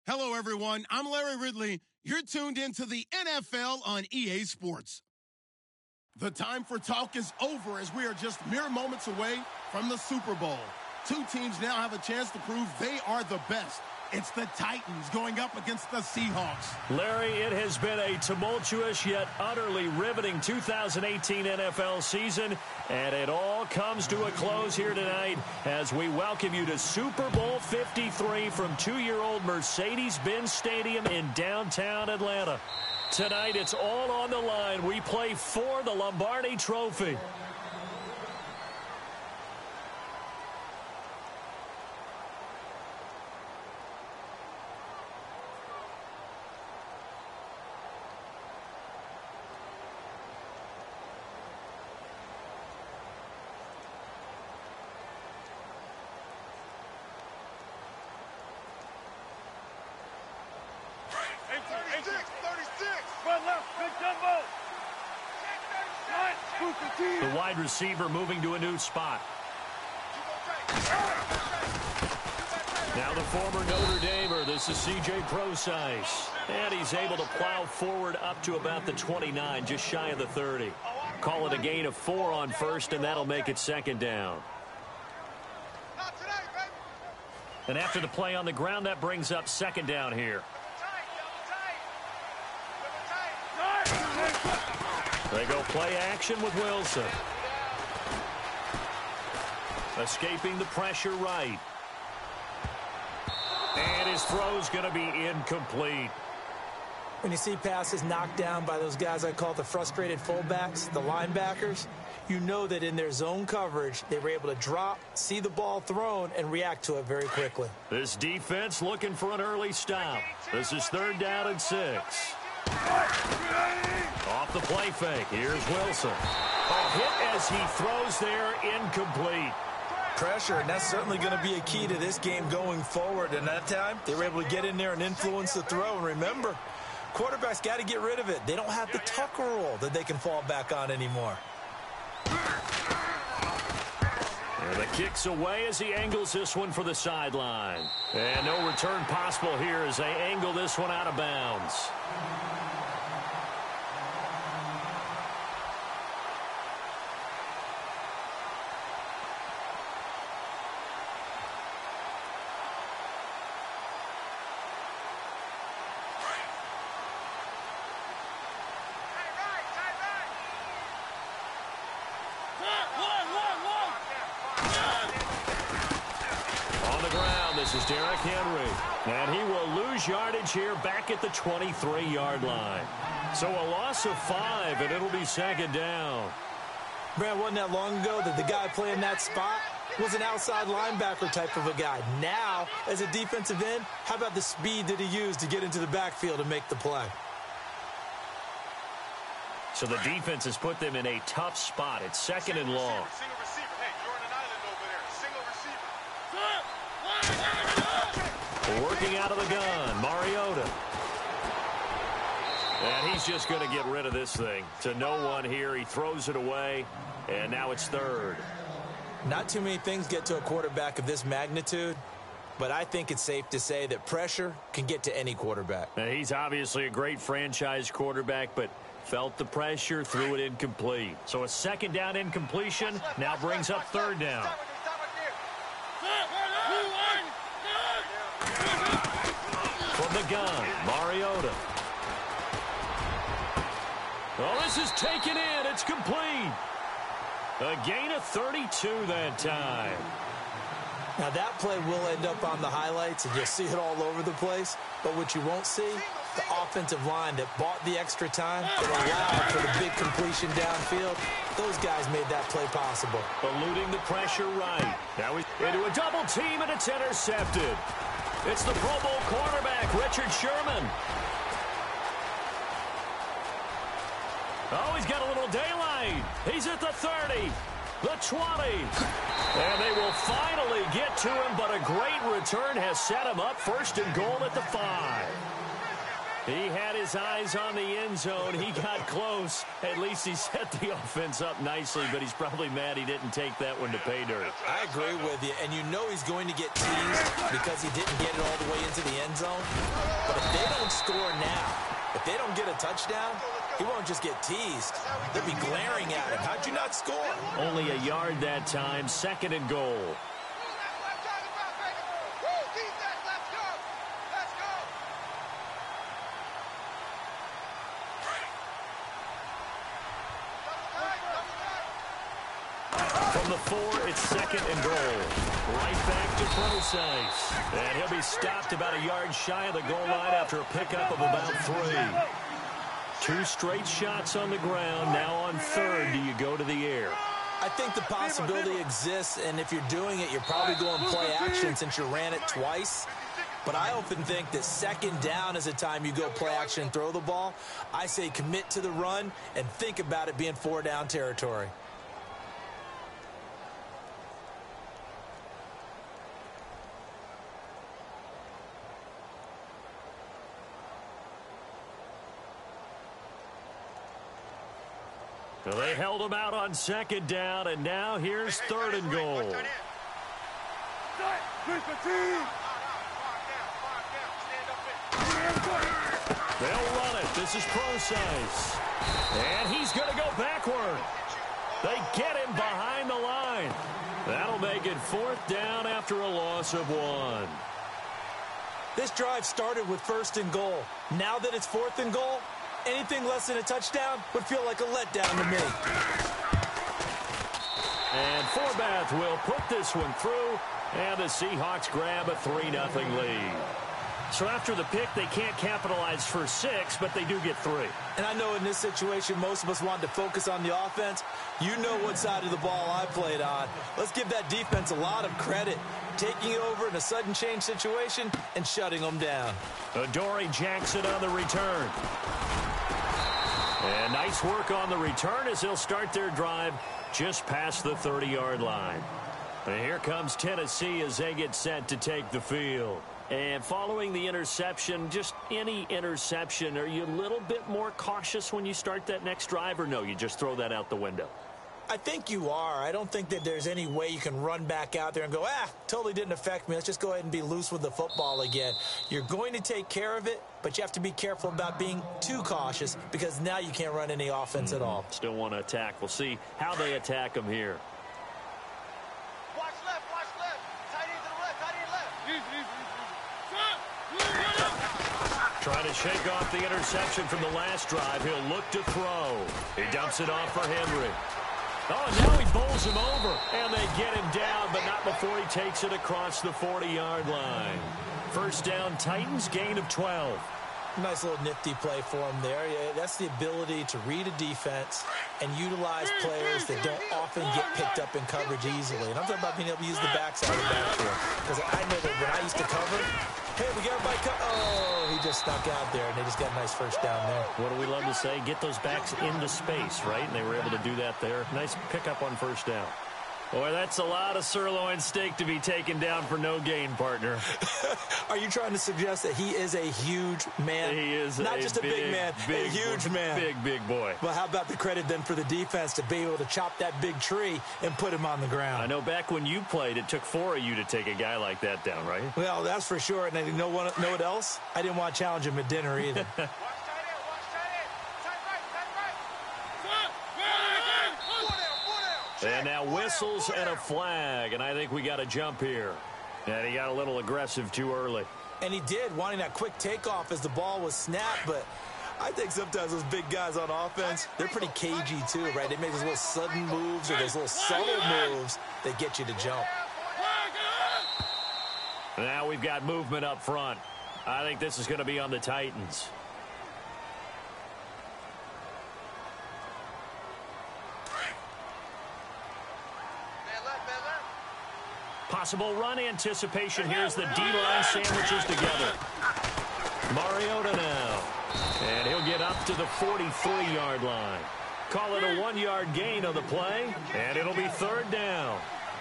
Hello, everyone. I'm Larry Ridley. You're tuned into the NFL on EA Sports. The time for talk is over as we are just mere moments away from the Super Bowl. Two teams now have a chance to prove they are the best. It's the Titans going up against the Seahawks. Larry, it has been a tumultuous yet utterly riveting 2018 NFL season, and it all comes to a close here tonight as we welcome you to Super Bowl 53 from 2-year-old Mercedes-Benz Stadium in downtown Atlanta. Tonight, it's all on the line. We play for the Lombardi Trophy. The wide receiver moving to a new spot. Now the former Notre Damer, this is C.J. Prosise. And he's able to plow forward up to about the 29, just shy of the 30. Call it a gain of 4 on first, and that'll make it second down. And after the play on the ground, that brings up second down here. They go play action with Wilson. Escaping the pressure right. And his throw's going to be incomplete. When you see passes knocked down by those guys I call the frustrated fullbacks, the linebackers, you know that in their zone coverage, they were able to drop, see the ball thrown, and react to it very quickly. This defense looking for an early stop. This is 3rd down and 6. Off the play fake. Here's Wilson. A hit as he throws there, incomplete. Pressure, and that's certainly going to be a key to this game going forward. And that time, they were able to get in there and influence the throw. And remember, quarterbacks got to get rid of it. They don't have the tuck rule that they can fall back on anymore. And the kick's away as he angles this one for the sideline. And no return possible here as they angle this one out of bounds. This is Derrick Henry, and he will lose yardage here back at the 23-yard line. So a loss of 5, and it'll be second down. Brad, wasn't that long ago that the guy playing that spot was an outside linebacker type of a guy. Now, as a defensive end, how about the speed that he used to get into the backfield and make the play? So the defense has put them in a tough spot. It's second and long. Single receiver. Hey, you're on an island over there. Single receiver. Working out of the gun, Mariota. And he's just going to get rid of this thing. To no one here, he throws it away, and now it's 3rd. Not too many things get to a quarterback of this magnitude, but I think it's safe to say that pressure can get to any quarterback. Now, he's obviously a great franchise quarterback, but felt the pressure, threw it incomplete. So a second down incompletion now brings up 3rd down. From the gun, Mariota. Oh, this is taken in. It's complete. A gain of 32 that time. Now, that play will end up on the highlights, and you'll see it all over the place. But what you won't see, the offensive line that bought the extra time, that allowed for the big completion downfield, those guys made that play possible. Eluding the pressure right. Now he's into a double team, and it's intercepted. It's the Pro Bowl cornerback, Richard Sherman. Oh, he's got a little daylight. He's at the 30, the 20. And they will finally get to him, but a great return has set him up 1st and goal at the 5. He had his eyes on the end zone. He got close. At least he set the offense up nicely, but he's probably mad he didn't take that one to pay dirt. I agree with you, and you know he's going to get teased because he didn't get it all the way into the end zone. But if they don't score now, if they don't get a touchdown, he won't just get teased. They'll be glaring at him. How'd you not score? Only a yard that time, 2nd and goal. From the 4, it's 2nd and goal. Right back to Procise. And he'll be stopped about a yard shy of the goal line after a pickup of about 3. 2 straight shots on the ground. Now on 3rd, do you go to the air? I think the possibility exists, and if you're doing it, you're probably going play action since you ran it twice. But I often think that 2nd down is the time you go play action and throw the ball. I say commit to the run and think about it being 4 down territory. Well, they held him out on 2nd down, and now here's 3rd and goal. They'll run it. This is Procise. And he's going to go backward. They get him behind the line. That'll make it 4th down after a loss of 1. This drive started with 1st and goal. Now that it's 4th and goal, anything less than a touchdown would feel like a letdown to me. And Forbath will put this one through, and the Seahawks grab a 3-0 lead. So after the pick, they can't capitalize for 6, but they do get 3. And I know in this situation, most of us want to focus on the offense. You know what side of the ball I played on. Let's give that defense a lot of credit, taking it over in a sudden change situation and shutting them down. Adoree Jackson on the return. And nice work on the return as he'll start their drive just past the 30-yard line. And here comes Tennessee as they get set to take the field. And following the interception, just any interception, are you a little bit more cautious when you start that next drive, or no, you just throw that out the window? I think you are. I don't think that there's any way you can run back out there and go, totally didn't affect me. Let's just go ahead and be loose with the football again. You're going to take care of it, but you have to be careful about being too cautious because now you can't run any offense at all. Still want to attack. We'll see how they attack them here. Watch left, tight end to the left, tight end left. Trying to shake off the interception from the last drive. He'll look to throw. He dumps it off for Henry. Oh, and now he bowls him over. And they get him down, but not before he takes it across the 40-yard line. 1st down, Titans, gain of 12. Nice little nifty play for him there. Yeah, that's the ability to read a defense and utilize players that don't often get picked up in coverage easily. And I'm talking about being able to use the backside of the backfield. Because I know that when I used to cover, hey, we got everybody oh, he just snuck out there, and they just got a nice 1st down there. What do we love to say? Get those backs into space, right? And they were able to do that there. Nice pickup on 1st down. Boy, that's a lot of sirloin steak to be taken down for no gain, partner. Are you trying to suggest that he is a huge man? He is not just a big man, a huge man. Big boy. Well, how about the credit then for the defense to be able to chop that big tree and put him on the ground? I know back when you played, it took 4 of you to take a guy like that down, right? Well, that's for sure. And you know what else? I didn't want to challenge him at dinner either. And now whistles and a flag, and I think we got a jump here. And he got a little aggressive too early. And he did, wanting that quick takeoff as the ball was snapped, but I think sometimes those big guys on offense, they're pretty cagey too, right? They make those little sudden moves or those little subtle moves that get you to jump. Now we've got movement up front. I think this is going to be on the Titans. Possible run anticipation. Here's the D-line sandwiches together. Mariota now. And he'll get up to the 43-yard line. Call it a 1-yard gain on the play, and it'll be 3rd down.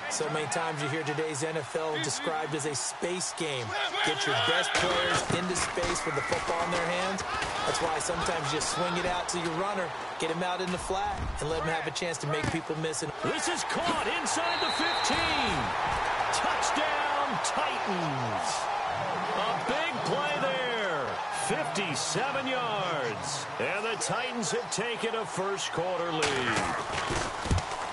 So many times you hear today's NFL described as a space game. Get your best players into space with the football in their hands. That's why sometimes you just swing it out to your runner, get him out in the flat, and let him have a chance to make people miss it. This is caught inside the 15. Touchdown, Titans. A big play there. 57 yards. And the Titans have taken a first-quarter lead.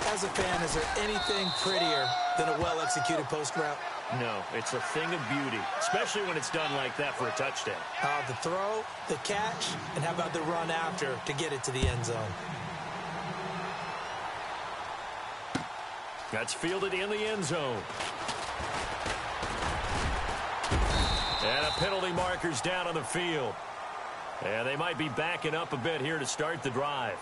As a fan, is there anything prettier than a well-executed post route? No, it's a thing of beauty, especially when it's done like that for a touchdown. The throw, the catch, and how about the run after to get it to the end zone? That's fielded in the end zone. And a penalty marker's down on the field. And they might be backing up a bit here to start the drive.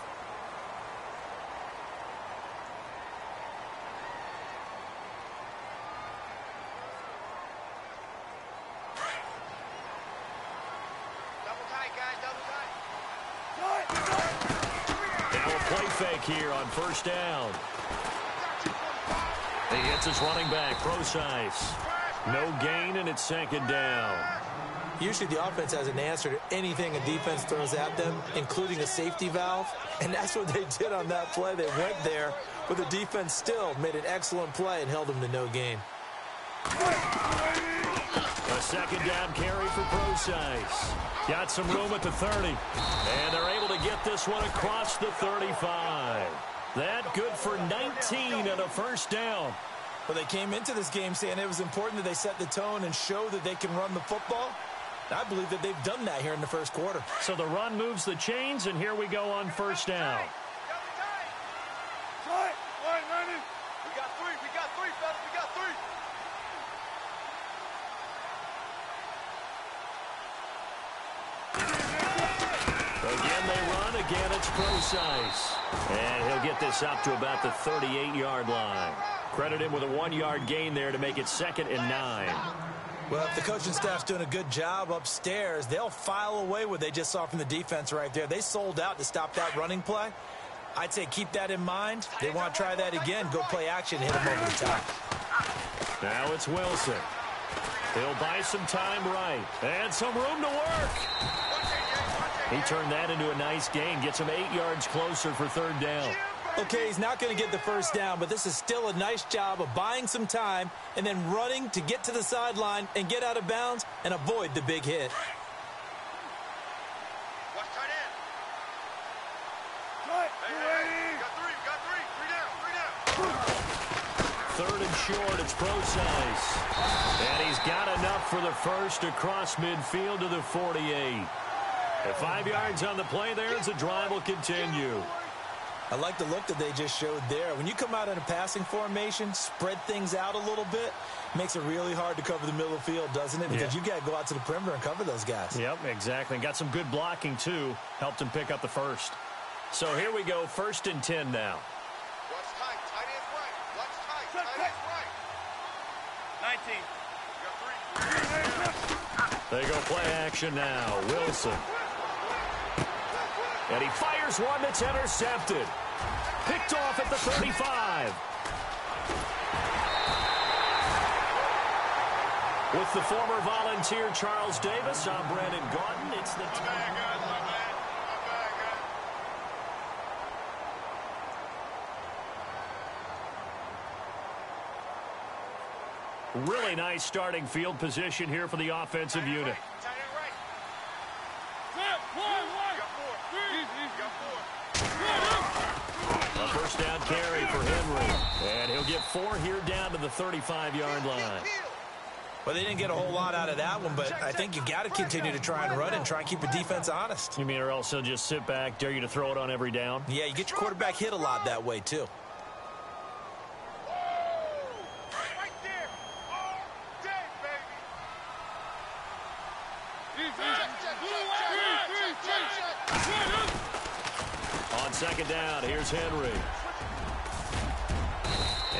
Fake here on first down. He hits his running back, Procise. No gain, and it's second down. Usually the offense has an answer to anything a defense throws at them, including a safety valve. And that's what they did on that play. They went there, but the defense still made an excellent play and held them to no gain. A second down carry for Procise. Got some room at the 30. And they're able to get this one across the 35. That good for 19 and a first down. Well, they came into this game saying it was important that they set the tone and show that they can run the football. I believe that they've done that here in the first quarter. So the run moves the chains, and here we go on first down. We got three, fellas, we got three. Again, they run. Again, it's Procise. And he'll get this up to about the 38-yard line. Credit him with a 1-yard gain there to make it 2nd and 9. Well, if the coaching staff's doing a good job upstairs, they'll file away what they just saw from the defense right there. They sold out to stop that running play. I'd say keep that in mind. They want to try that again. Go play action, hit them over the top. Now it's Wilson. He'll buy some time right. And some room to work. He turned that into a nice gain. Gets him 8 yards closer for third down. Okay, he's not going to get the first down, but this is still a nice job of buying some time and then running to get to the sideline and get out of bounds and avoid the big hit. Watch tight end. Hey, got three down. Third and short, it's Procise. And he's got enough for the first across midfield to the 48. At 5 yards on the play there as the drive will continue. I like the look that they just showed there. When you come out in a passing formation, spread things out a little bit, makes it really hard to cover the middle of the field, doesn't it? Because you got to go out to the perimeter and cover those guys. Yep, exactly. And got some good blocking, too. Helped him pick up the first. So here we go, 1st and 10 now. Watch tight, tight end right. Watch tight, tight end right. 19. Got 3. They go play action now. Wilson. And he fires one that's intercepted. Picked off at the 35. With the former Volunteer Charles Davis, I'm Brandon Gordon. It's the time. Really nice starting field position here for the offensive unit. A first down carry for Henry. And he'll get 4 here down to the 35-yard line. Well, they didn't get a whole lot out of that one, but I think you got to continue to try and run and try and keep the defense honest. You mean or else they'll just sit back, dare you to throw it on every down? Yeah, you get your quarterback hit a lot that way, too. Right there. All day, baby. On second down, here's Henry.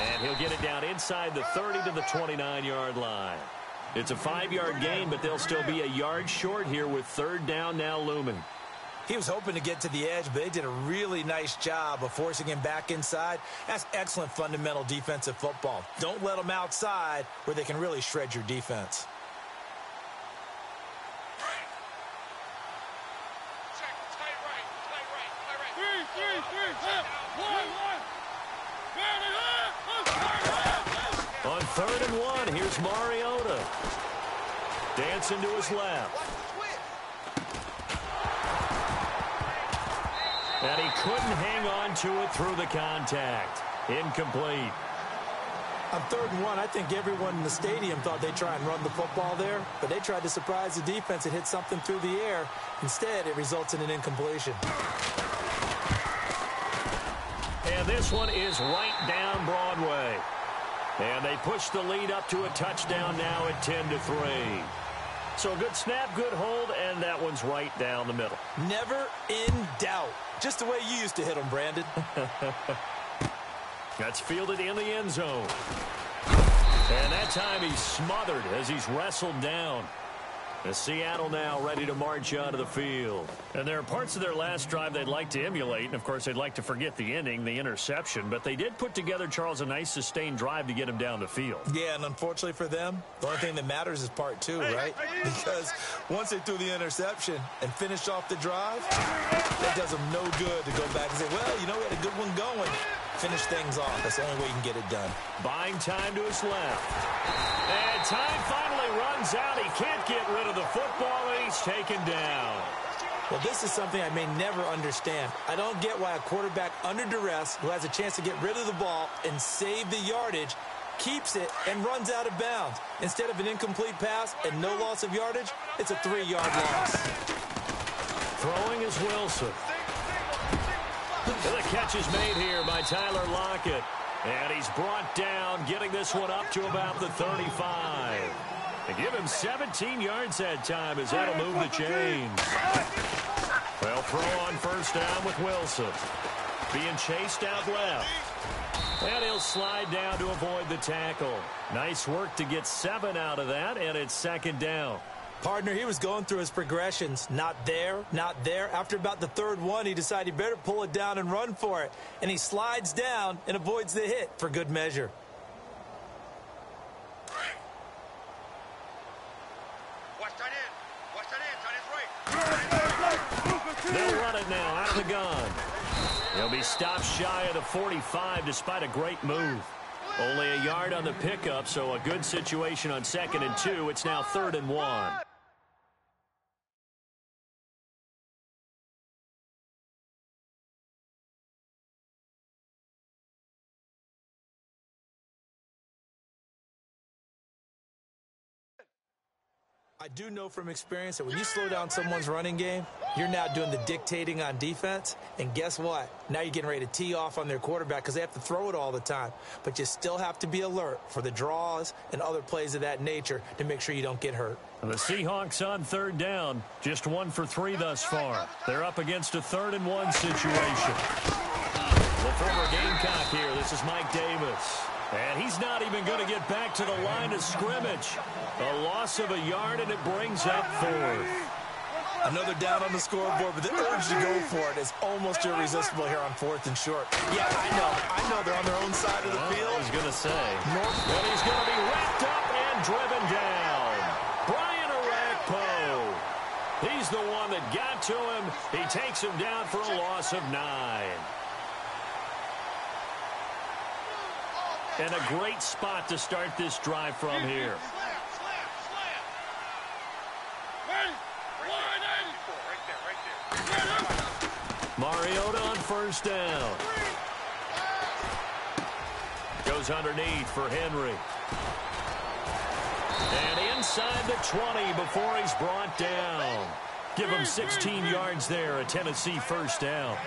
And he'll get it down inside the 30 to the 29-yard line. It's a 5-yard gain, but they'll still be a yard short here with third down now looming. He was hoping to get to the edge, but they did a really nice job of forcing him back inside. That's excellent fundamental defensive football. Don't let them outside where they can really shred your defense. On 3rd and 1, here's Mariota. Dancing to his left. And he couldn't hang on to it through the contact. Incomplete. On 3rd and 1, I think everyone in the stadium thought they'd try and run the football there, but they tried to surprise the defense and hit something through the air. Instead, it results in an incompletion. And this one is right down Broadway. And they push the lead up to a touchdown now at 10-3. So a good snap, good hold, and that one's right down the middle. Never in doubt. Just the way you used to hit them, Brandon. That's fielded in the end zone. And that time he's smothered as he's wrestled down. The Seattle now ready to march out of the field. And there are parts of their last drive they'd like to emulate. And, of course, they'd like to forget the ending, the interception. But they did put together, Charles, a nice sustained drive to get him down the field. Yeah, and unfortunately for them, the only thing that matters is part 2, right? Because once they threw the interception and finished off the drive, that does them no good to go back and say, well, you know, we had a good one going. Finish things off. That's the only way you can get it done. Buying time to his left. And time finally runs out. He can't get rid of the football, and he's taken down. Well, this is something I may never understand. I don't get why a quarterback under duress who has a chance to get rid of the ball and save the yardage keeps it and runs out of bounds. Instead of an incomplete pass and no loss of yardage, it's a 3-yard loss. Throwing is Wilson. And the catch is made here by Tyler Lockett. And he's brought down, getting this one up to about the 35. They give him 17 yards that time as that'll move the chains. Well, throw on first down with Wilson. Being chased out left. And he'll slide down to avoid the tackle. Nice work to get 7 out of that, and it's 2nd down. Partner, he was going through his progressions. Not there, not there. After about the 3rd one, he decided he better pull it down and run for it. And he slides down and avoids the hit for good measure. Watch tight end. Watch tight end. Tight end's right. They'll run it now out of the gun. He'll be stopped shy of the 45 despite a great move. Only a yard on the pickup, so a good situation on 2nd and 2. It's now 3rd and 1. I do know from experience that when you slow down someone's running game, you're now doing the dictating on defense. And guess what? Now you're getting ready to tee off on their quarterback because they have to throw it all the time. But you still have to be alert for the draws and other plays of that nature to make sure you don't get hurt. And the Seahawks on 3rd down, just 1 for 3 thus far. They're up against a 3rd and 1 situation. The former Gamecock here. This is Mike Davis. And he's not even going to get back to the line of scrimmage. A loss of a yard, and it brings up 4th. Another down on the scoreboard, but the urge to go for it is almost irresistible here on 4th and short. Yeah, I know they're on their own side of the field. I was going to say. And he's going to be wrapped up and driven down. Brian Orakpo. He's the one that got to him. He takes him down for a loss of 9. And a great spot to start this drive from here. Mariota on first down. Goes underneath for Henry. And inside the 20 before he's brought down. Give him 16 yards there, a Tennessee first down.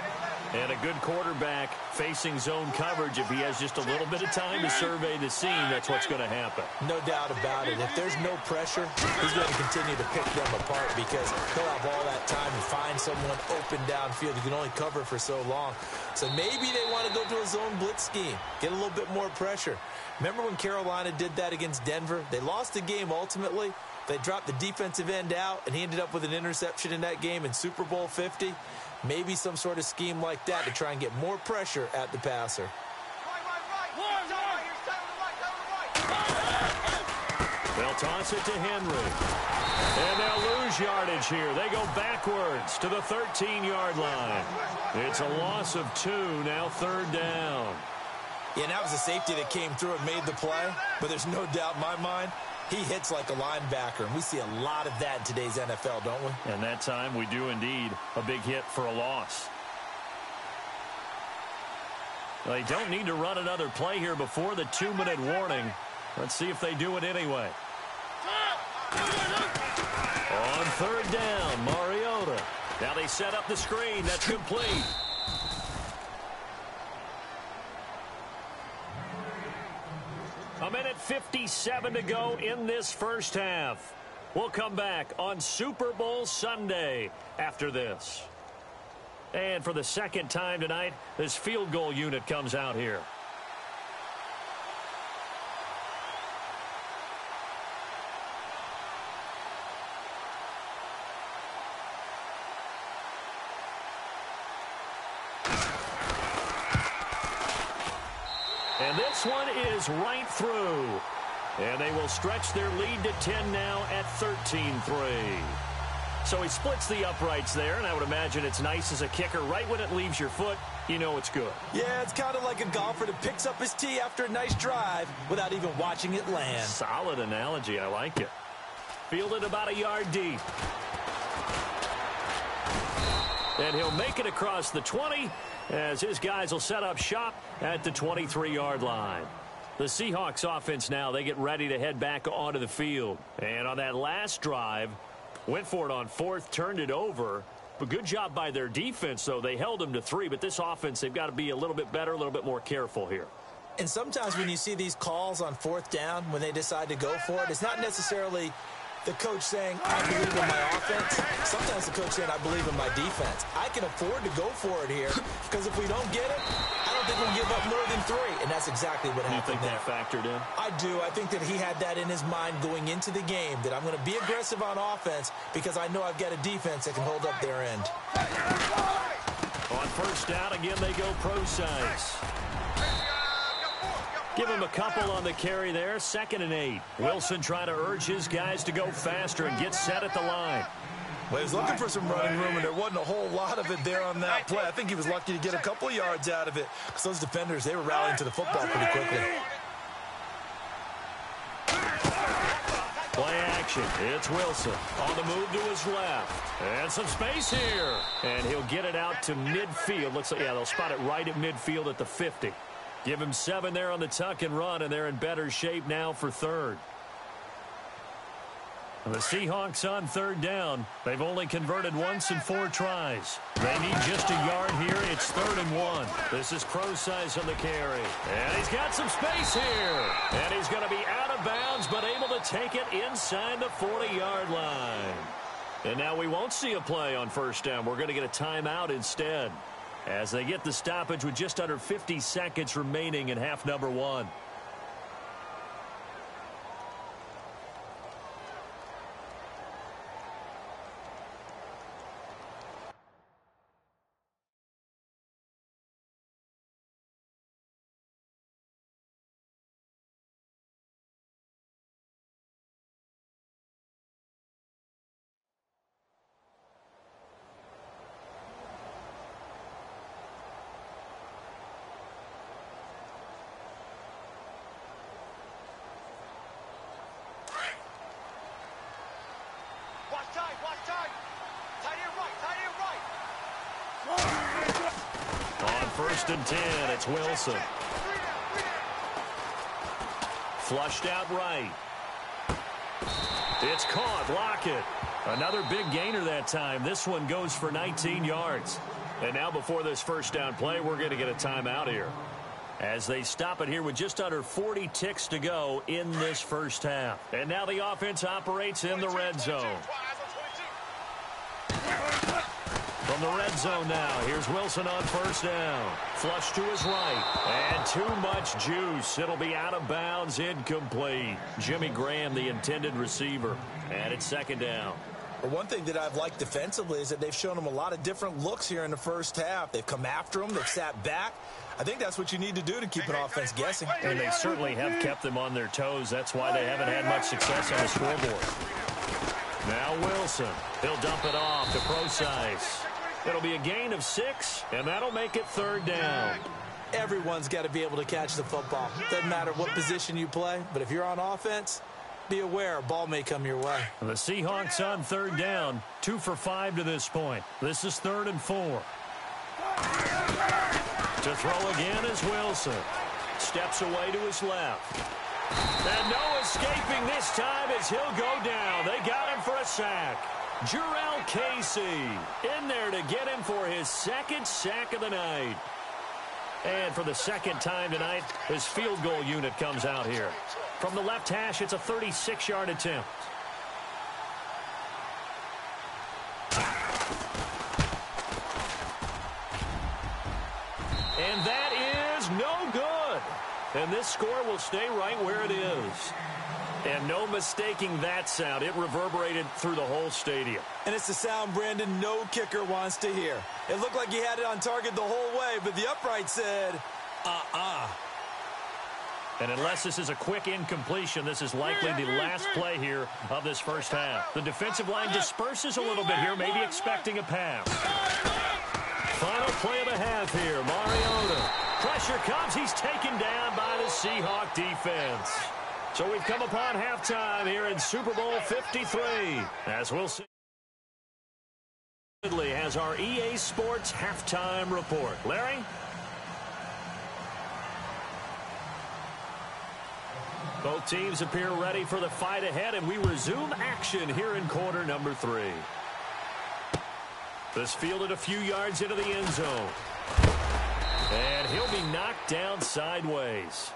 And a good quarterback facing zone coverage. If he has just a little bit of time to survey the scene, that's what's going to happen. No doubt about it. If there's no pressure, he's going to continue to pick them apart because he'll have all that time to find someone open downfield. You can only cover for so long. So maybe they want to go to a zone blitz scheme, get a little bit more pressure. Remember when Carolina did that against Denver? They lost the game ultimately, They dropped the defensive end out, and he ended up with an interception in that game in Super Bowl 50. Maybe some sort of scheme like that to try and get more pressure at the passer. They'll toss it to Henry. And they'll lose yardage here. They go backwards to the 13-yard line. It's a loss of 2, now 3rd down. Yeah, and that was a safety that came through and made the play, but there's no doubt in my mind he hits like a linebacker, and we see a lot of that in today's NFL, don't we? And that time we do indeed a big hit for a loss. They don't need to run another play here before the 2-minute warning. Let's see if they do it anyway. On 3rd down, Mariota. Now they set up the screen. That's complete. A minute 57 to go in this first half. We'll come back on Super Bowl Sunday after this. And for the second time tonight, this field goal unit comes out here. And this one is right through. And they will stretch their lead to 10 now at 13-3. So he splits the uprights there, and I would imagine it's nice as a kicker. Right when it leaves your foot, you know it's good. Yeah, it's kind of like a golfer that picks up his tee after a nice drive without even watching it land. Solid analogy. I like it. Fielded about a yard deep. And he'll make it across the 20 as his guys will set up shop at the 23-yard line. The Seahawks offense now, they get ready to head back onto the field. And on that last drive, went for it on 4th, turned it over. But good job by their defense, though. They held them to 3, but this offense, they've got to be a little bit better, a little bit more careful here. And sometimes when you see these calls on 4th down, when they decide to go for it, it's not necessarily the coach saying, I believe in my offense. Sometimes the coach saying, I believe in my defense. I can afford to go for it here because if we don't get it, I don't think we'll give up more than 3. And that's exactly what happened there. You think that factored in? I do. I think that he had that in his mind going into the game, that I'm going to be aggressive on offense because I know I've got a defense that can hold up their end. On 1st down, again, they go pro size. Give him a couple on the carry there. 2nd and 8. Wilson trying to urge his guys to go faster and get set at the line. Well, he was looking for some running room, and there wasn't a whole lot of it there on that play. I think he was lucky to get a couple of yards out of it because those defenders, they were rallying to the football pretty quickly. Play action. It's Wilson on the move to his left. And some space here. And he'll get it out to midfield. Looks like, yeah, they'll spot it right at midfield at the 50. Give him 7 there on the tuck and run, and they're in better shape now for 3rd. The Seahawks on 3rd down. They've only converted once in 4 tries. They need just a yard here. It's 3rd and 1. This is Pro Size on the carry. And he's got some space here. And he's going to be out of bounds, but able to take it inside the 40-yard line. And now we won't see a play on 1st down. We're going to get a timeout instead, as they get the stoppage with just under 50 seconds remaining in half number 1. On 1st and 10, it's Wilson. Flushed out right. It's caught. Lockett. Another big gainer that time. This one goes for 19 yards. And now before this 1st down play, we're going to get a timeout here, as they stop it here with just under 40 ticks to go in this first half. And now the offense operates in the red zone. From the red zone now, here's Wilson on first down. Flush to his right, and too much juice. It'll be out of bounds, incomplete. Jimmy Graham, the intended receiver, and it's second down. Well, one thing that I've liked defensively is that they've shown him a lot of different looks here in the first half. They've come after him. They've sat back. I think that's what you need to do to keep an offense guessing. And they certainly have kept them on their toes. That's why they haven't had much success on the scoreboard. Now Wilson. He'll dump it off to Procise. It'll be a gain of 6, and that'll make it third down. Everyone's got to be able to catch the football. Doesn't matter what position you play, but if you're on offense, be aware a ball may come your way. The Seahawks on third down, 2 for 5 to this point. This is 3rd and 4. To throw again is Wilson. Steps away to his left. And no escaping this time as he'll go down. They got him for a sack. Jurrell Casey in there to get him for his second sack of the night. And for the second time tonight, his field goal unit comes out here. From the left hash, it's a 36-yard attempt. And that is no good. And this score will stay right where it is. And no mistaking that sound. It reverberated through the whole stadium. And it's the sound, Brandon, no kicker wants to hear. It looked like he had it on target the whole way, but the upright said, And unless this is a quick incompletion, this is likely the last play here of this first half. The defensive line disperses a little bit here, maybe expecting a pass. Final play of the half here, Mariota. Pressure comes, he's taken down by the Seahawk defense. So we've come upon halftime here in Super Bowl 53. As we'll see, has our EA Sports halftime report. Larry? Both teams appear ready for the fight ahead, and we resume action here in quarter number 3. This fielded a few yards into the end zone. And he'll be knocked down sideways.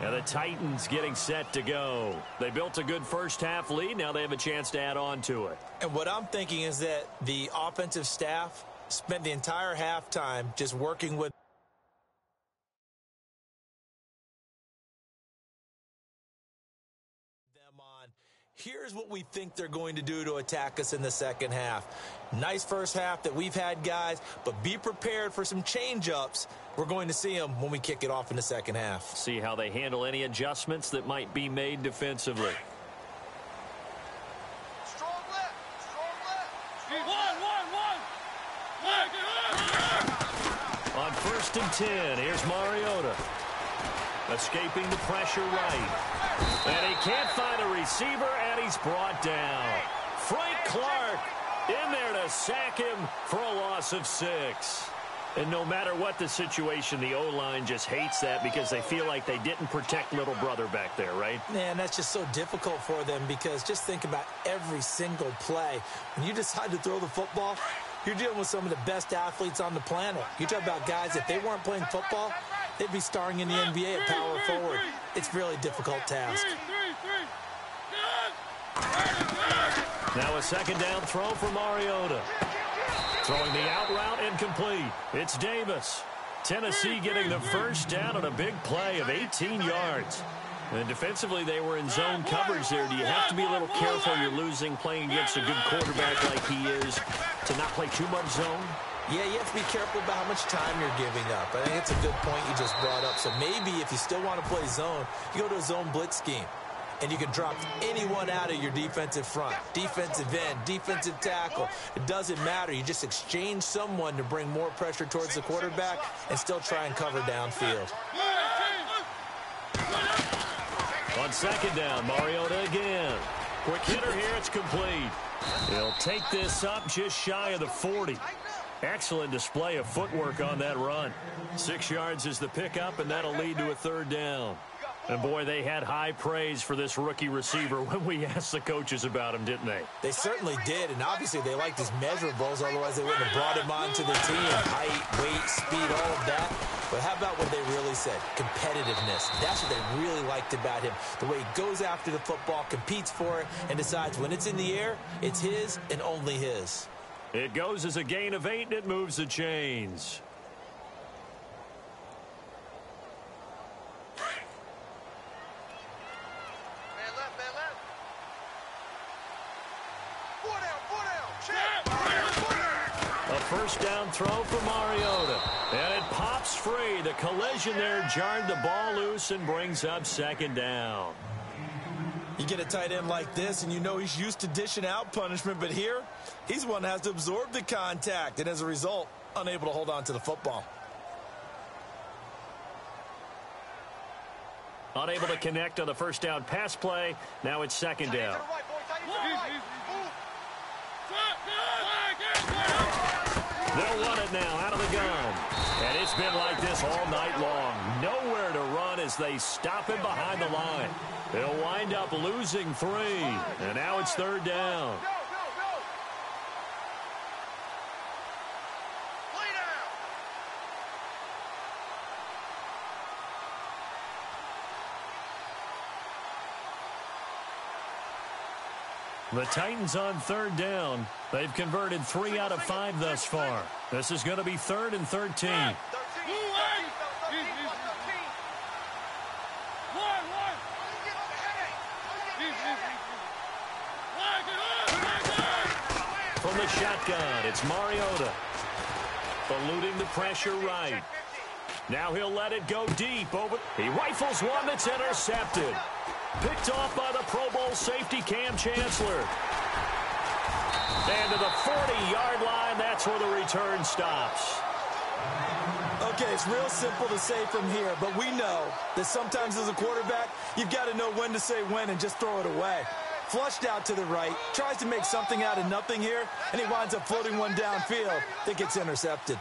And the Titans getting set to go. They built a good first half lead. Now they have a chance to add on to it. And what I'm thinking is that the offensive staff spent the entire halftime just working with them on. Here's what we think they're going to do to attack us in the second half. Nice first half that we've had, guys, but be prepared for some change-ups. We're going to see them when we kick it off in the second half. See how they handle any adjustments that might be made defensively. Strong left. On 1st and 10, here's Mariota. Escaping the pressure right. And he can't find a receiver, and he's brought down. Frank Clark in there to sack him for a loss of 6. And no matter what the situation, the O-line just hates that because they feel like they didn't protect little brother back there, right? Man, that's just so difficult for them because just think about every single play. When you decide to throw the football, you're dealing with some of the best athletes on the planet. You talk about guys, if they weren't playing football, they'd be starring in the NBA at power forward. It's a really difficult task. Now a second down throw for Mariota. Throwing the out route incomplete. It's Davis. Tennessee getting the first down on a big play of 18 yards. And defensively, they were in zone coverage there. Do you have to be a little careful you're losing playing against a good quarterback like he is to not play too much zone? Yeah, you have to be careful about how much time you're giving up. I think it's a good point you just brought up. So maybe if you still want to play zone, you go to a zone blitz scheme. And you can drop anyone out of your defensive front. Defensive end, defensive tackle. It doesn't matter. You just exchange someone to bring more pressure towards the quarterback and still try and cover downfield. On second down, Mariota again. Quick hitter here, it's complete. He'll take this up just shy of the 40. Excellent display of footwork on that run. 6 yards is the pickup, and that'll lead to a third down. And, boy, they had high praise for this rookie receiver when we asked the coaches about him, didn't they? They certainly did, and obviously they liked his measurables, otherwise they wouldn't have brought him onto the team. Height, weight, speed, all of that. But how about what they really said? Competitiveness. That's what they really liked about him. The way he goes after the football, competes for it, and decides when it's in the air, it's his and only his. It goes as a gain of 8, and it moves the chains. Man left, man left. 4 down, 4 down. Check. A first down throw for Mariota. And it pops free. The collision there jarred the ball loose and brings up second down. You get a tight end like this, and you know he's used to dishing out punishment, but here, he's one that has to absorb the contact, and as a result, unable to hold on to the football. Unable to connect on the first down pass play. Now it's second down. They'll run it now out of the gun. And it's been like this all night long. Nowhere to run as they stop him behind the line. They'll wind up losing 3. And now it's third down. Go, go, go. Lay down. The Titans on third down. They've converted 3 out of 5 thus far. This is going to be 3rd and 13. 13. 13. 13. 13. From the shotgun, it's Mariota. Eluding the pressure right. Now he'll let it go deep. He rifles one that's intercepted. Picked off by the Pro Bowl safety Cam Chancellor. And to the 40-yard line, that's where the return stops. Okay, it's real simple to say from here, but we know that sometimes as a quarterback, you've got to know when to say when and just throw it away. Flushed out to the right, tries to make something out of nothing here, and he winds up floating one downfield that gets intercepted.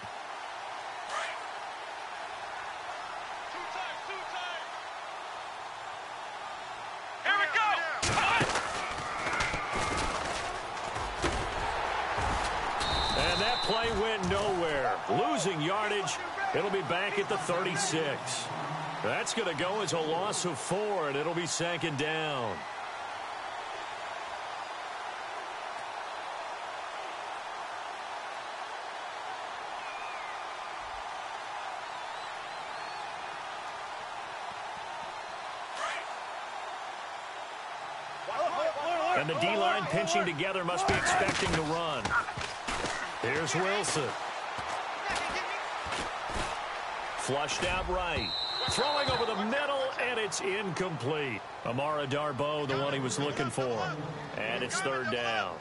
And that play went nowhere. Losing yardage. It'll be back at the 36. That's going to go as a loss of 4, and it'll be second down. And the D-line pinching together must be expecting the run. Here's Wilson. Flushed out right. Throwing over the middle, and it's incomplete. Amara Darboh, the one he was looking for. And it's third down.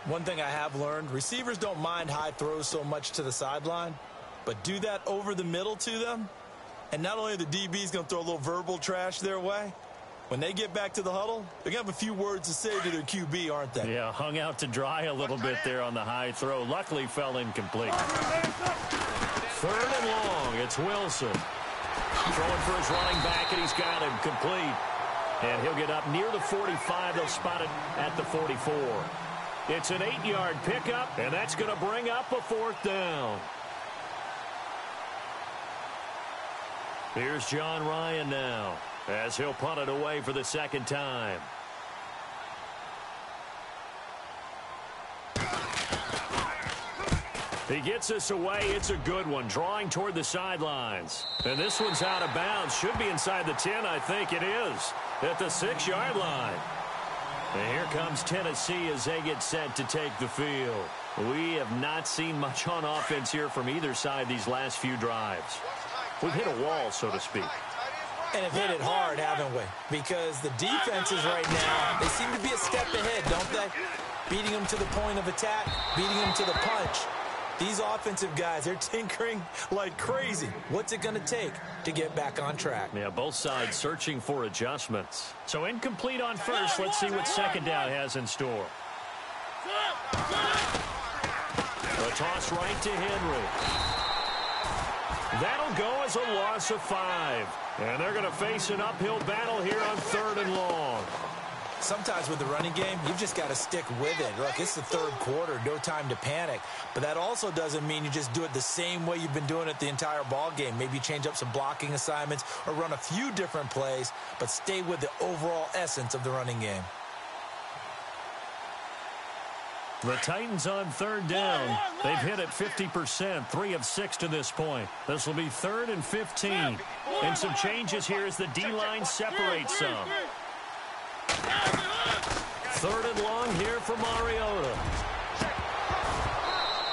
One thing I have learned, receivers don't mind high throws so much to the sideline, but do that over the middle to them, and not only are the DBs going to throw a little verbal trash their way, when they get back to the huddle, they're going to have a few words to say to their QB, aren't they? Yeah, hung out to dry a little bit there on the high throw. Luckily fell incomplete. Third and long, it's Wilson. Throwing for his running back, and he's got him complete. And he'll get up near the 45. They'll spot it at the 44. It's an 8-yard pickup, and that's going to bring up a 4th down. Here's John Ryan now, as he'll punt it away for the second time. He gets us away. It's a good one, drawing toward the sidelines. And this one's out of bounds. Should be inside the 10, I think it is, at the 6-yard line. And here comes Tennessee as they get set to take the field. We have not seen much on offense here from either side these last few drives. We've hit a wall, so to speak. And have hit it hard, haven't we? Because the defenses right now, they seem to be a step ahead, don't they? Beating them to the point of attack, beating them to the punch. These offensive guys, they're tinkering like crazy. What's it going to take to get back on track? Yeah, both sides searching for adjustments. So incomplete on first. Let's see what second down has in store. A toss right to Henry. That'll go as a loss of 5. And they're going to face an uphill battle here on 3rd and long. Sometimes with the running game, you've just got to stick with it. Look, it's the 3rd quarter, no time to panic. But that also doesn't mean you just do it the same way you've been doing it the entire ball game. Maybe change up some blocking assignments or run a few different plays, but stay with the overall essence of the running game. The Titans on third down. They've hit it 50%, 3 of 6 to this point. This will be 3rd and 15. And some changes here as the D-line separates some. 3rd and long here for Mariota.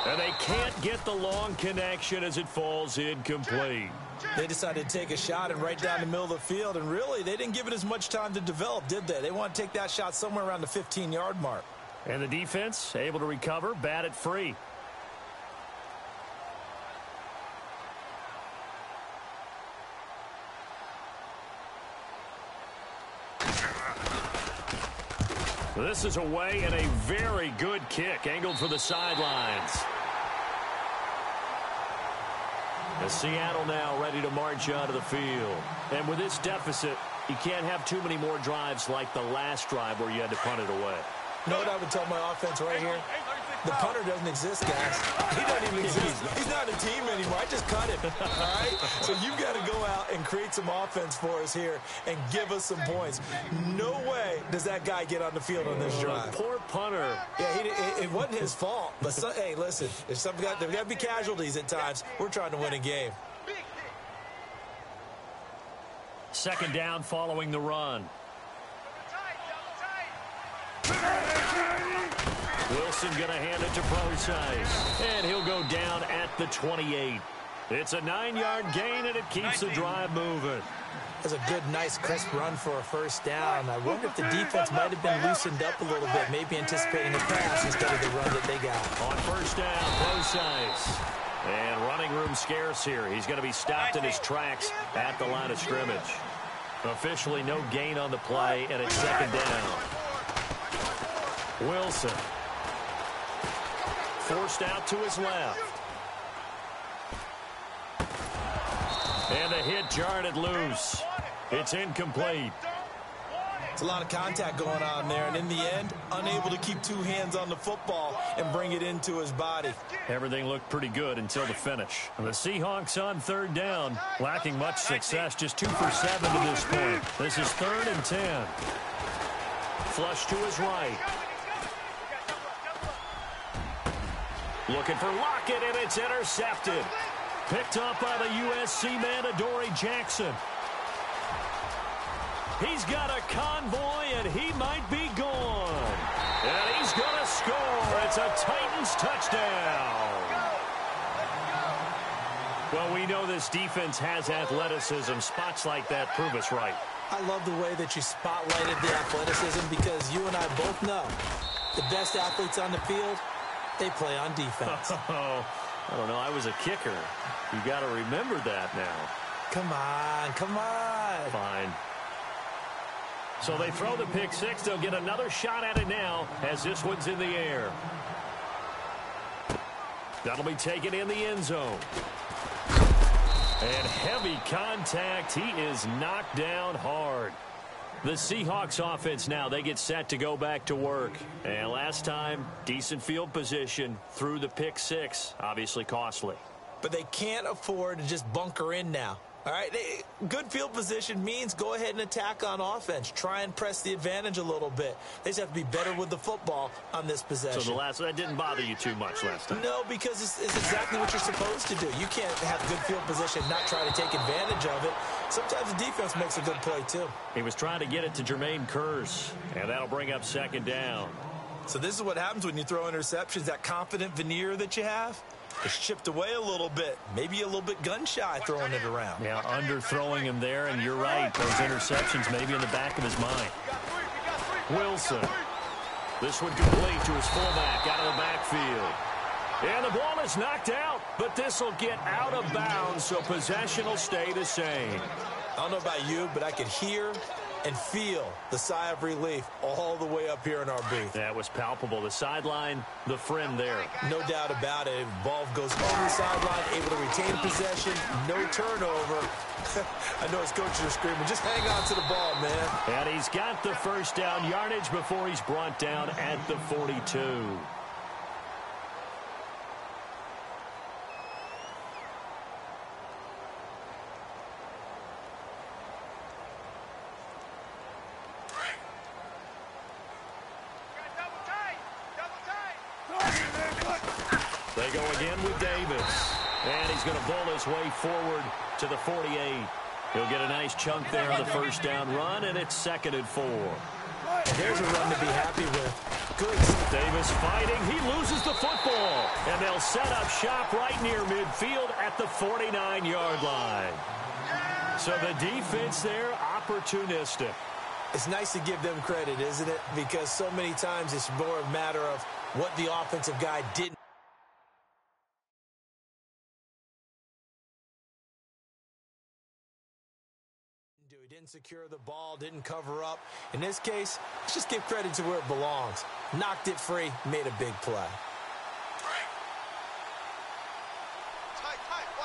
And they can't get the long connection as it falls incomplete. They decided to take a shot and right down the middle of the field, and really, they didn't give it as much time to develop, did they? They want to take that shot somewhere around the 15-yard mark. And the defense able to recover, bat it free. This is away and a very good kick, angled for the sidelines. As Seattle now ready to march out of the field. And with this deficit, you can't have too many more drives like the last drive where you had to punt it away. You know what I would tell my offense right here? The punter doesn't exist, guys. He doesn't even exist. He's not a team anymore. I just cut him, all right? So you've got to go out and create some offense for us here and give us some points. No way does that guy get on the field on this drive. Poor punter. Yeah, it wasn't his fault. But, hey, listen, there's got to be casualties at times. We're trying to win a game. 2nd down following the run. Wilson going to hand it to Procise. And he'll go down at the 28. It's a 9-yard gain, and it keeps the drive moving. That's a good, nice, crisp run for a 1st down. I wonder if the defense might have been loosened up a little bit, maybe anticipating the pass instead of the run that they got. On 1st down, Procise. And running room scarce here. He's going to be stopped in his tracks at the line of scrimmage. Officially no gain on the play, and it's 2nd down. Wilson. Forced out to his left. And the hit jarred it loose. It's incomplete. It's a lot of contact going on there, and in the end, unable to keep 2 hands on the football and bring it into his body. Everything looked pretty good until the finish. And the Seahawks on 3rd down, lacking much success, just 2 for 7 to this point. This is 3rd and 10. Flush to his right. Looking for Lockett, and it's intercepted. Picked up by the USC man, Adoree Jackson. He's got a convoy, and he might be gone. And he's going to score. It's a Titans touchdown. Well, we know this defense has athleticism. Spots like that prove us right. I love the way that you spotlighted the athleticism because you and I both know the best athletes on the field, they play on defense. Oh, I don't know. I was a kicker. You got to remember that now. Come on, come on. Fine. So they throw the pick 6. They'll get another shot at it now as this one's in the air. That'll be taken in the end zone. And heavy contact. He is knocked down hard. The Seahawks offense now, they get set to go back to work. And last time, decent field position through the pick 6. Obviously costly. But they can't afford to just bunker in now. All right, good field position means go ahead and attack on offense. Try and press the advantage a little bit. They just have to be better with the football on this possession. So that didn't bother you too much last time? No, because it's exactly what you're supposed to do. You can't have good field position, not try to take advantage of it. Sometimes the defense makes a good play, too. He was trying to get it to Jermaine Kearse, and that'll bring up 2nd down. So this is what happens when you throw interceptions, that confident veneer that you have. It's chipped away a little bit. Maybe a little bit gun-shy throwing it around. Yeah, underthrowing him there, and you're right. Those interceptions maybe in the back of his mind. Wilson. This one complete to his fullback out of the backfield. And the ball is knocked out, but this will get out of bounds, so possession will stay the same. I don't know about you, but I could hear and feel the sigh of relief all the way up here in our booth. That was palpable. The sideline, the friend there. No doubt about it. Ball goes over the sideline, able to retain possession, no turnover. I know his coaches are screaming, just hang on to the ball, man. And he's got the 1st down yardage before he's brought down at the 42. go again with Davis. And he's going to bowl his way forward to the 48. He'll get a nice chunk there on the first down run, and it's 2nd and 4. There's a run to be happy with. Good. Davis fighting. He loses the football. And they'll set up shop right near midfield at the 49-yard line. So the defense there, opportunistic. It's nice to give them credit, isn't it? Because so many times it's more a matter of what the offensive guy didn't do. He didn't secure the ball, didn't cover up. In this case, let's just give credit to where it belongs. Knocked it free, made a big play.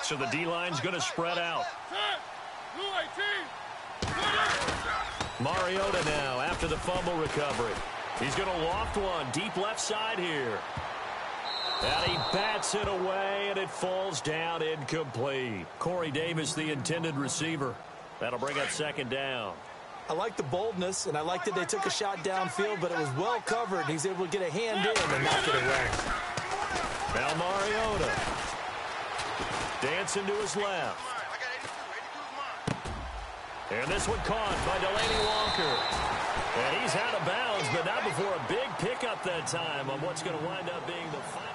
So the D-line's going to spread out. Mariota now after the fumble recovery. He's going to loft one deep left side here. And he bats it away, and it falls down incomplete. Corey Davis, the intended receiver. That'll bring up 2nd down. I like the boldness, and I like that they took a shot downfield, but it was well covered. He's able to get a hand in and knock it away. Now Mariota. Dancing to his left. And this one caught by Delaney Walker. And he's out of bounds, but not before a big pickup that time on what's going to wind up being the final.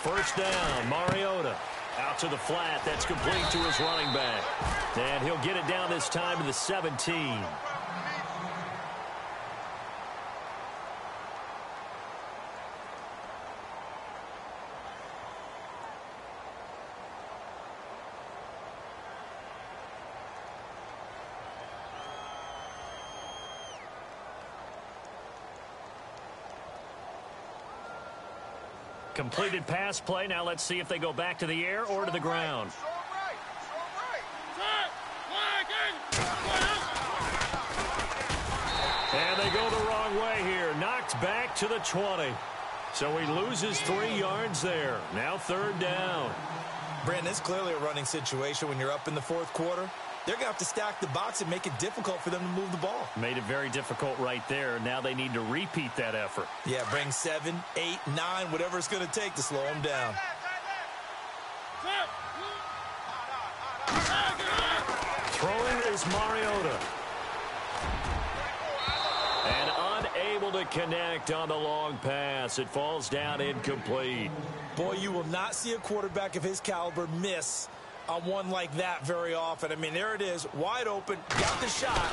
First down, Mariota out to the flat. That's complete to his running back. And he'll get it down this time to the 17. Completed pass play. Now let's see if they go back to the air or to the ground. And they go the wrong way here. Knocked back to the 20. So he loses 3 yards there. Now 3rd down. Brandon, it's clearly a running situation when you're up in the 4th quarter. They're going to have to stack the box and make it difficult for them to move the ball. Made it very difficult right there. Now they need to repeat that effort. Yeah, bring 7, 8, 9, whatever it's going to take to slow them down. Throwing is Mariota. And unable to connect on the long pass. It falls down incomplete. Boy, you will not see a quarterback of his caliber miss on one like that very often. I mean, there it is, wide open, got the shot,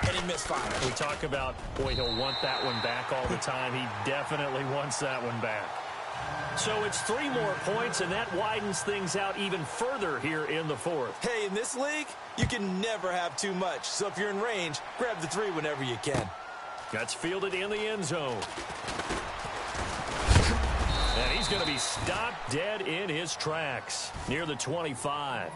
and he missed fire. We talk about, boy, he'll want that one back all the time. He definitely wants that one back. So it's 3 more points, and that widens things out even further here in the 4th. Hey, in this league, you can never have too much. So if you're in range, grab the 3 whenever you can. That's fielded in the end zone. And he's going to be stopped dead in his tracks near the 25.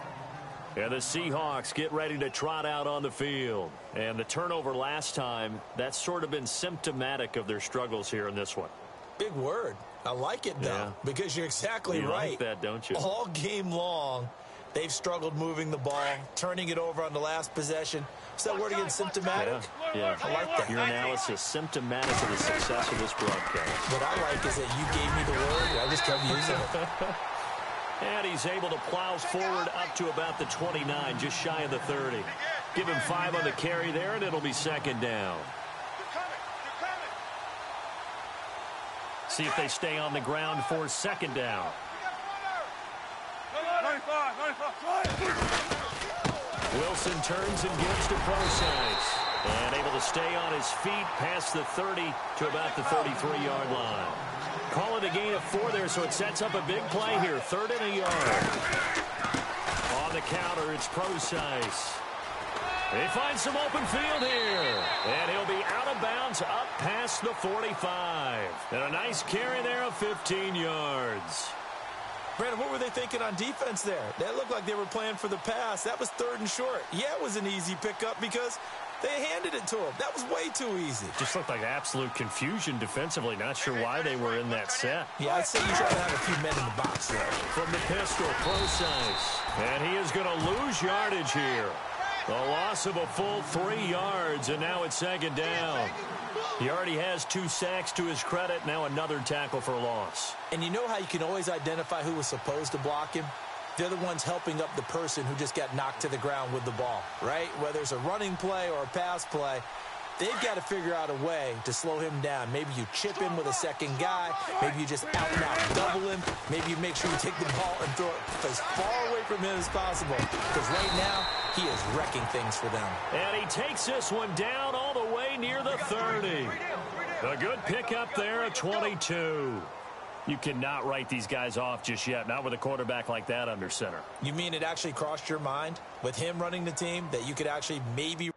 And the Seahawks get ready to trot out on the field. And the turnover last time, that's sort of been symptomatic of their struggles here in this one. Big word. I like it, though, because you're exactly right. You like that, don't you? All game long, they've struggled moving the ball, turning it over on the last possession. Is that word again, symptomatic? Yeah. I like that. Your analysis, symptomatic of the success of this broadcast. What I like is that you gave me the word, and I just kept using it. And he's able to plow forward up to about the 29, just shy of the 30. Give him 5 on the carry there, and it'll be 2nd down. See if they stay on the ground for 2nd down. Wilson turns and gives to Procise. And able to stay on his feet past the 30 to about the 33-yard line. Call it a gain of 4 there, so it sets up a big play here. 3rd and a yard. On the counter, it's Procise. They find some open field here. And he'll be out of bounds up past the 45. And a nice carry there of 15 yards. Brandon, what were they thinking on defense there? That looked like they were playing for the pass. That was 3rd and short. Yeah, it was an easy pickup because They handed it to him. That was way too easy. Just looked like absolute confusion defensively. Not sure why they were in that set. Yeah, I'd say you try to have a few men in the box there. From the pistol, close ice. And he is going to lose yardage here. The loss of a full 3 yards, and now it's second down. He already has 2 sacks to his credit. Now another tackle for loss. And you know how you can always identify who was supposed to block him? They're the ones helping up the person who just got knocked to the ground with the ball, right? Whether it's a running play or a pass play, they've got to figure out a way to slow him down. Maybe you chip him with a second guy. Maybe you just out-and-out double him. Maybe you make sure you take the ball and throw it as far away from him as possible. Because right now, he is wrecking things for them. And he takes this one down all the way near the 30. A good pickup there at 22. You cannot write these guys off just yet, not with a quarterback like that under center. You mean it actually crossed your mind with him running the team that you could actually maybe write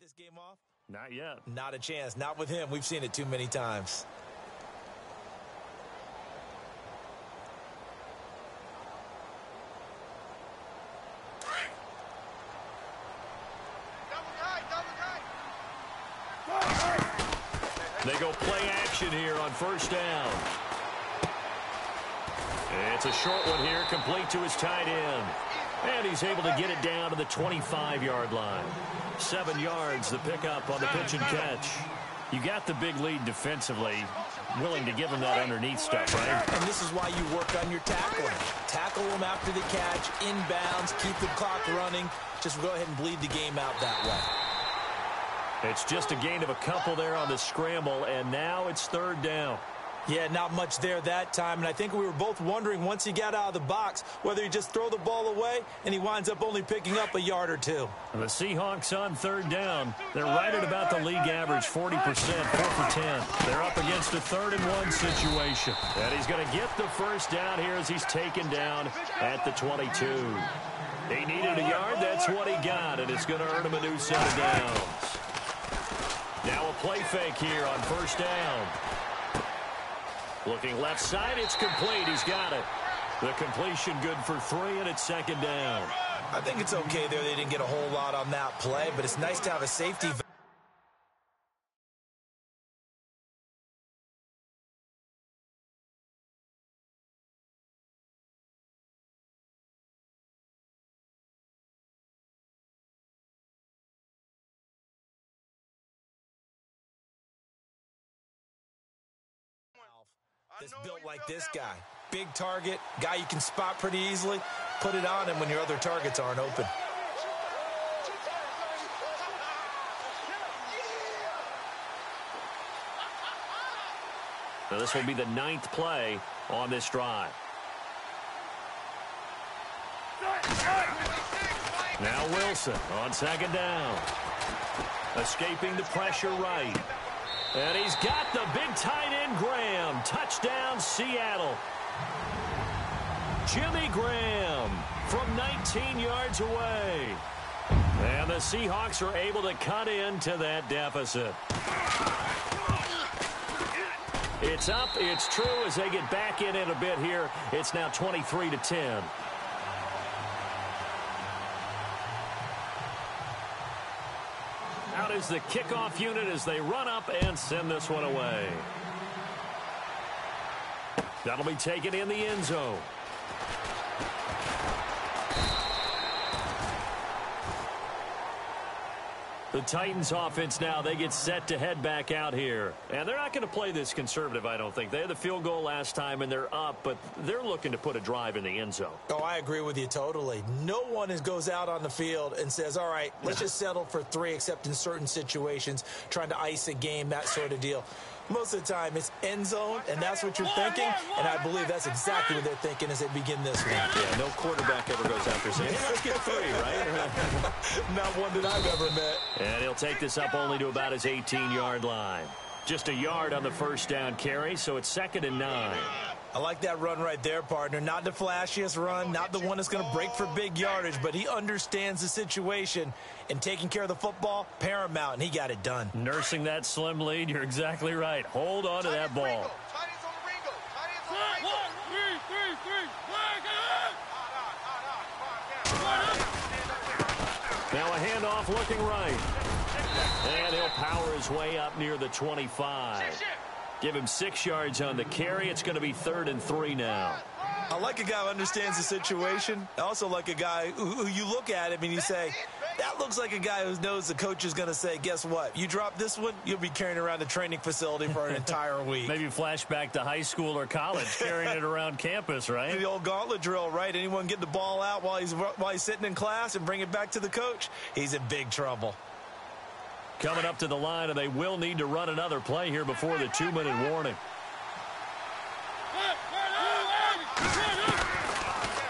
this game off? Not yet. Not a chance. Not with him. We've seen it too many times. They go play action here on first down. It's a short one here, complete to his tight end. And he's able to get it down to the 25-yard line. 7 yards, the pickup on the pitch and catch. You got the big lead defensively, willing to give him that underneath stuff, right? And this is why you work on your tackling. Tackle them after the catch, inbounds, keep the clock running. Just go ahead and bleed the game out that way. It's just a gain of a couple there on the scramble, and now it's third down. Yeah, not much there that time, and I think we were both wondering once he got out of the box whether he just throw the ball away, and he winds up only picking up a yard or two. And the Seahawks on third down. They're right at about the league average, 40%, 4 for 10. They're up against a 3rd-and-1 situation. And he's going to get the first down here as he's taken down at the 22. He needed a yard, that's what he got, and it's going to earn him a new set of downs. Now a play fake here on first down. Looking left side, it's complete. He's got it. The completion good for 3, and it's second down. I think it's okay there. They didn't get a whole lot on that play, but it's nice to have a safety. That's built like this guy. Big target, guy you can spot pretty easily. Put it on him when your other targets aren't open. Now this will be the 9th play on this drive. Now Wilson on second down. Escaping the pressure right. And he's got the big tight end, Graham. Touchdown, Seattle. Jimmy Graham from 19 yards away. And the Seahawks are able to cut into that deficit. It's up, it's true as they get back in it a bit here. It's now 23-10. Out is the kickoff unit as they run up and send this one away. That'll be taken in the end zone. The Titans offense now, they get set to head back out here. And they're not going to play this conservative, I don't think. They had the field goal last time, and they're up, but they're looking to put a drive in the end zone. Oh, I agree with you totally. No one goes out on the field and says, all right, let's just settle for 3, except in certain situations, trying to ice a game, that sort of deal. Most of the time, it's end zone, and that's what you're thinking, and I believe that's exactly what they're thinking as they begin this one. Yeah, no quarterback ever goes out there saying, hey, let's get 3, right? Not one that I've ever met. And he'll take this up only to about his 18-yard line. Just a yard on the first down carry, so it's 2nd and 9. I like that run right there, partner. Not the flashiest run, not the one that's going to break for big yardage, but he understands the situation, and taking care of the football, paramount, and he got it done. Nursing that slim lead, you're exactly right. Hold on to that ball. looking right. And he'll power his way up near the 25. Give him 6 yards on the carry. It's going to be 3rd and 3 now. I like a guy who understands the situation. I also like a guy who you look at him and you say, that looks like a guy who knows the coach is going to say, guess what? You drop this one, you'll be carrying around the training facility for an entire week. Maybe flashback to high school or college, carrying it around campus, right? The old gauntlet drill, right? Anyone get the ball out while he's sitting in class and bring it back to the coach, he's in big trouble. Coming up to the line, and they will need to run another play here before the 2-minute warning.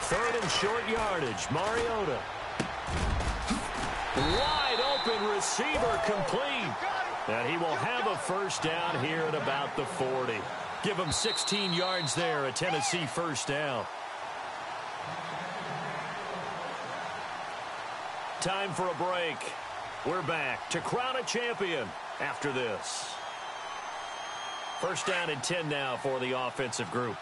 3rd and short yardage. Mariota. Wide open receiver complete. And he will have a first down here at about the 40. Give him 16 yards there, a Tennessee first down. Time for a break. We're back to crown a champion after this. First down and 10 now for the offensive group.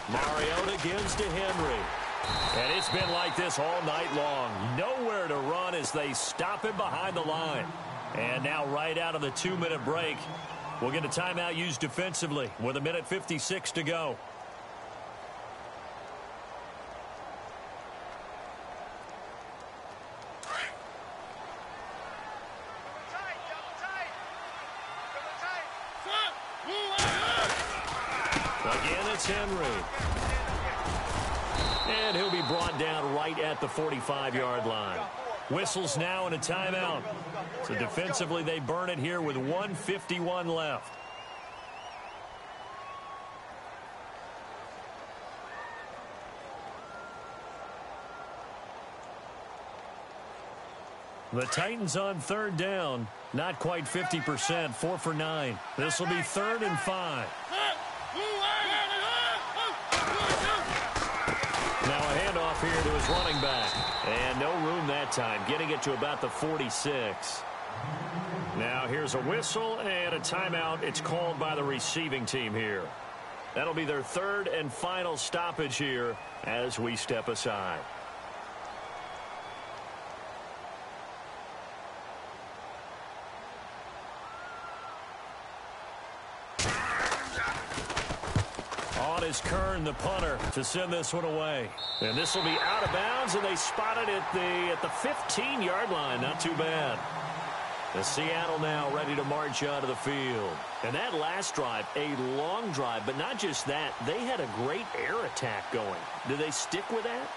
Mariota gives to Henry. And it's been like this all night long. Nowhere to run as they stop him behind the line. And now right out of the 2-minute break, we'll get a timeout used defensively with 1:56 to go. Again, it's Henry. And he'll be brought down right at the 45-yard line. Whistles now and a timeout. So defensively, they burn it here with 1:51 left. The Titans on 3rd down. Not quite 50%, 4 for 9. This will be 3rd and 5. Now a handoff here to his running back. And no room that time, getting it to about the 46. Now here's a whistle and a timeout. It's called by the receiving team here. That'll be their 3rd and final stoppage here as we step aside. Is Kern, the punter, to send this one away. And this will be out of bounds, and they spot it at the 15-yard line. Not too bad. The Seattle now ready to march out of the field. And that last drive, a long drive, but not just that. They had a great air attack going. Do they stick with that?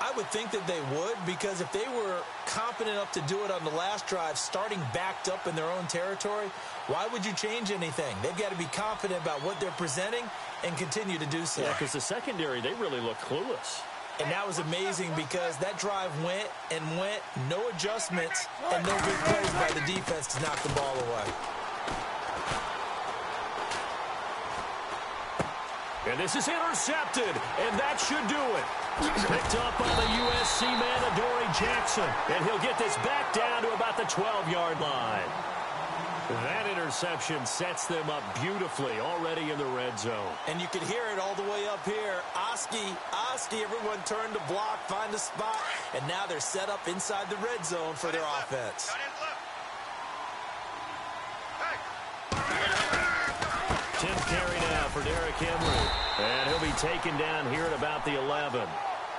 I would think that they would, because if they were confident enough to do it on the last drive, starting backed up in their own territory, why would you change anything? They've got to be confident about what they're presenting and continue to do so. Yeah, because the secondary, they really look clueless. And that was amazing because that drive went and went, no adjustments, and no big plays by the defense to knock the ball away. And this is intercepted, and that should do it. Picked up by the USC man, Adoree Jackson. And he'll get this back down to about the 12-yard line. That interception sets them up beautifully already in the red zone. And you can hear it all the way up here. Oski, everyone turned to block, find a spot, and now they're set up inside the red zone for their offense. 10th carry now for Derrick Henry. And he'll be taken down here at about the 11.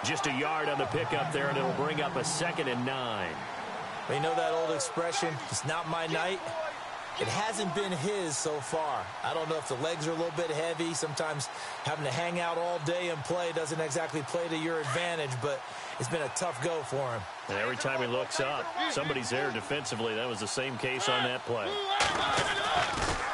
Just a yard on the pickup there, and it'll bring up a 2nd and 9. You know that old expression, it's not my night? It hasn't been his so far. I don't know if the legs are a little bit heavy. Sometimes having to hang out all day and play doesn't exactly play to your advantage, but it's been a tough go for him. And every time he looks up, somebody's there defensively. That was the same case on that play.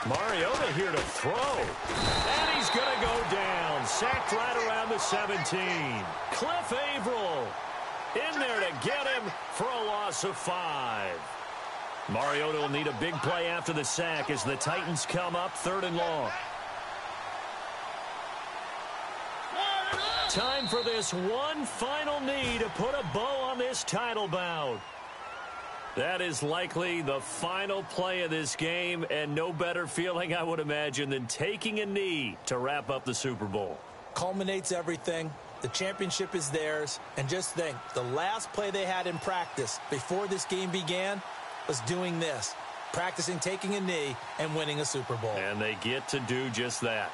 Mariota here to throw. And he's going to go down. Sacked right around the 17. Cliff Averill in there to get him for a loss of 5. Mariota will need a big play after the sack as the Titans come up 3rd and long. Time for this one final knee to put a bow on this title bout. That is likely the final play of this game, and no better feeling, I would imagine, than taking a knee to wrap up the Super Bowl. Culminates everything. The championship is theirs. And just think, the last play they had in practice before this game began was doing this, practicing taking a knee and winning a Super Bowl. And they get to do just that.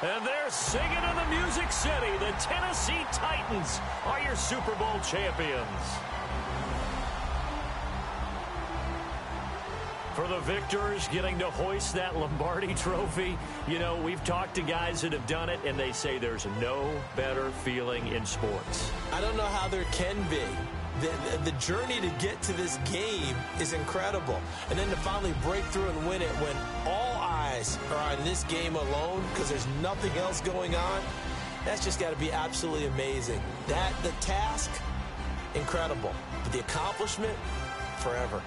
And they're singing in the Music City. The Tennessee Titans are your Super Bowl champions. For the victors, getting to hoist that Lombardi trophy, you know, we've talked to guys that have done it, and they say there's no better feeling in sports. I don't know how there can be. The journey to get to this game is incredible. And then to finally break through and win it when all eyes are on this game alone because there's nothing else going on, that's just got to be absolutely amazing. The task, incredible. But the accomplishment, forever.